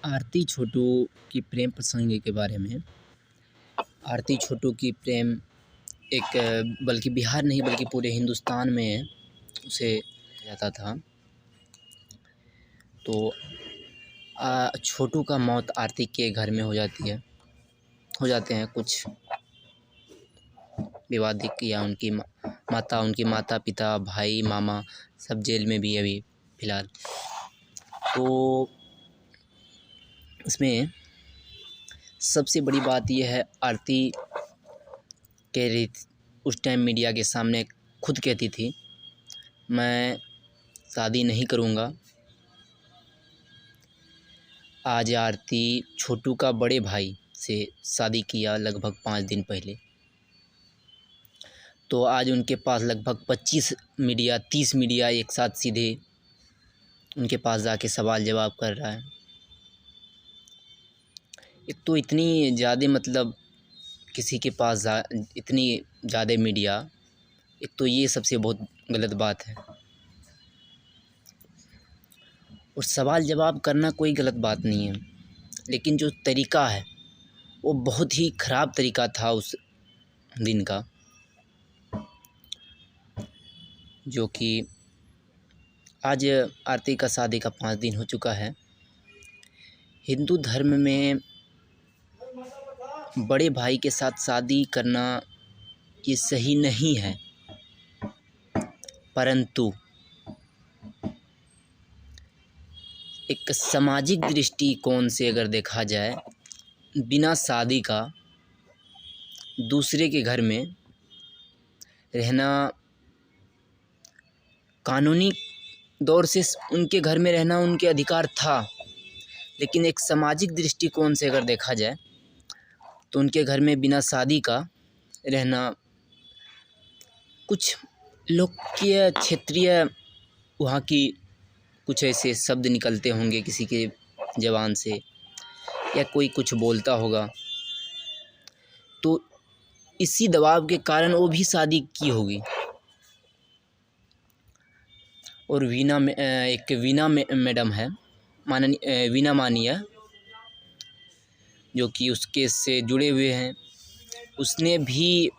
आरती छोटू की प्रेम प्रसंग के बारे में। आरती छोटू की प्रेम एक बल्कि बिहार नहीं बल्कि पूरे हिंदुस्तान में उसे जाता था। तो छोटू का मौत आरती के घर में हो जाते हैं कुछ विवादित या उनकी माता पिता भाई मामा सब जेल में भी अभी फ़िलहाल। तो इसमें सबसे बड़ी बात यह है, आरती उस टाइम मीडिया के सामने खुद कहती थी मैं शादी नहीं करूँगा। आज आरती छोटू का बड़े भाई से शादी किया लगभग 5 दिन पहले। तो आज उनके पास लगभग 30 मीडिया एक साथ सीधे उनके पास जाके सवाल जवाब कर रहा है। एक तो इतनी ज़्यादा किसी के पास इतनी ज़्यादा मीडिया, एक तो ये सबसे बहुत गलत बात है। और सवाल जवाब करना कोई गलत बात नहीं है, लेकिन जो तरीका है वो बहुत ही ख़राब तरीका था उस दिन का, जो कि आज आरती का शादी का 5 दिन हो चुका है। हिंदू धर्म में बड़े भाई के साथ शादी करना ये सही नहीं है, परंतु एक सामाजिक दृष्टिकोण से अगर देखा जाए, बिना शादी का दूसरे के घर में रहना, कानूनी दौर से उनके घर में रहना उनके अधिकार था, लेकिन एक सामाजिक दृष्टिकोण से अगर देखा जाए तो उनके घर में बिना शादी का रहना, कुछ लोकप्रिय क्षेत्रीय वहाँ की कुछ ऐसे शब्द निकलते होंगे किसी के ज़बान से, या कोई कुछ बोलता होगा, तो इसी दबाव के कारण वो भी शादी की होगी। और वीना मैडम है, वीना मानिया, जो कि उस केस से जुड़े हुए हैं, उसने भी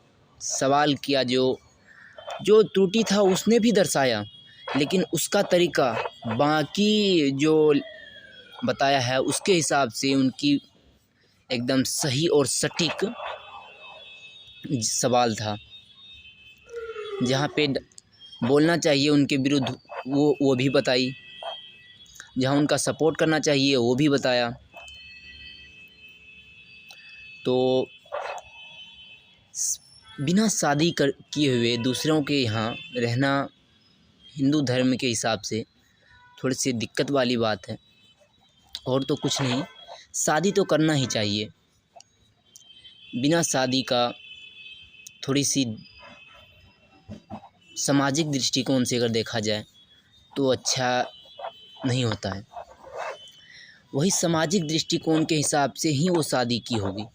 सवाल किया, जो त्रुटि था उसने भी दर्शाया, लेकिन उसका तरीका बाकी जो बताया है उसके हिसाब से उनकी एकदम सही और सटीक सवाल था। जहाँ पे बोलना चाहिए उनके विरुद्ध वो भी बताई, जहाँ उनका सपोर्ट करना चाहिए वो भी बताया। तो बिना शादी किए हुए दूसरों के यहाँ रहना हिंदू धर्म के हिसाब से थोड़ी सी दिक्कत वाली बात है, और तो कुछ नहीं। शादी तो करना ही चाहिए, बिना शादी का थोड़ी सी सामाजिक दृष्टिकोण से अगर देखा जाए तो अच्छा नहीं होता है। वही सामाजिक दृष्टिकोण के हिसाब से ही वो शादी की होगी।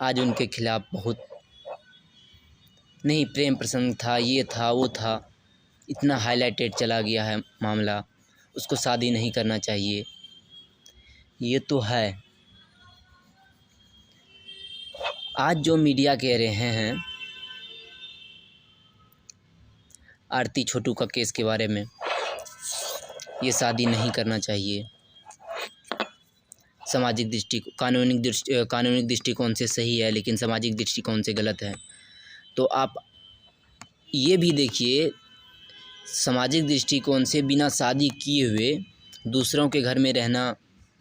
आज उनके खिलाफ़ बहुत नहीं, प्रेम प्रसंग था, ये था वो था, इतना हाईलाइटेड चला गया है मामला, उसको शादी नहीं करना चाहिए, ये तो है। आज जो मीडिया कह रहे हैं आरती छोटू का केस के बारे में, ये शादी नहीं करना चाहिए, कानूनिक दृष्टिकोण से सही है लेकिन सामाजिक दृष्टिकोण से गलत है। तो आप ये भी देखिए, सामाजिक दृष्टिकोण से बिना शादी किए हुए दूसरों के घर में रहना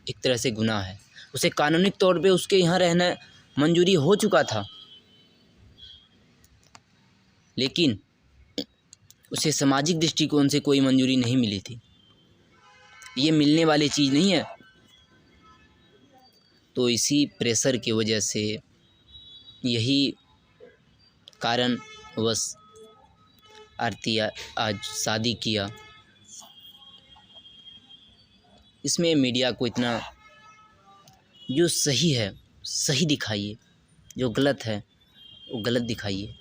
एक तरह से गुनाह है। उसे कानूनी तौर पे उसके यहाँ रहना मंजूरी हो चुका था, लेकिन उसे सामाजिक दृष्टिकोण से कोई मंजूरी नहीं मिली थी। ये मिलने वाली चीज़ नहीं है। तो इसी प्रेशर की वजह से, यही कारण बस आरती आज शादी किया। इसमें मीडिया को इतना, जो सही है सही दिखाइए, जो गलत है वो गलत दिखाइए,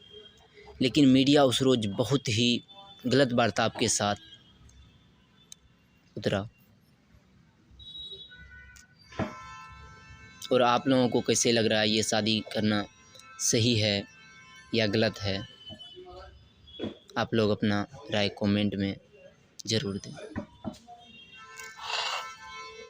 लेकिन मीडिया उस रोज़ बहुत ही गलत बर्ताव के साथ उतरा। और आप लोगों को कैसे लग रहा है, ये शादी करना सही है या गलत है? आप लोग अपना राय कमेंट में ज़रूर दें।